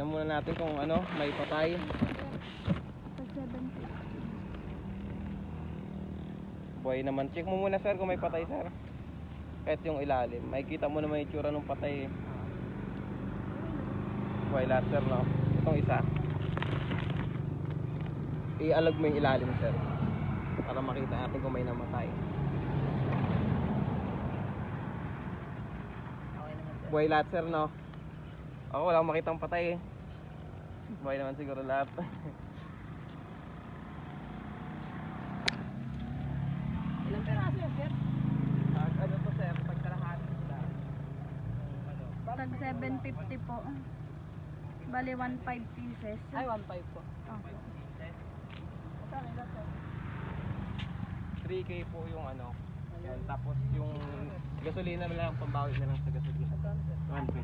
Tignan muna natin kung ano, may patay. Pag 750. Buhay naman. Check mo muna sir kung may patay sir. Kahit yung ilalim. Makikita mo naman yung itsura ng patay. Buhay lahat sir, no? Itong isa. Ialag mo yung ilalim sir. Para makita natin kung may namatay. Buhay lahat sir, no? Ako wala akong makitang patay eh. Buhay naman siguro lahat. Ilang peraso yan, sir? Ano to sir? Pagkalahati sila. Pag 750 po. Bali 1.5 pieces. Ay, 1.5 po. Okay. 3K po yung ano. Yan. Tapos yung gasolina na lang, pambawi na lang sa gasolina. 1K.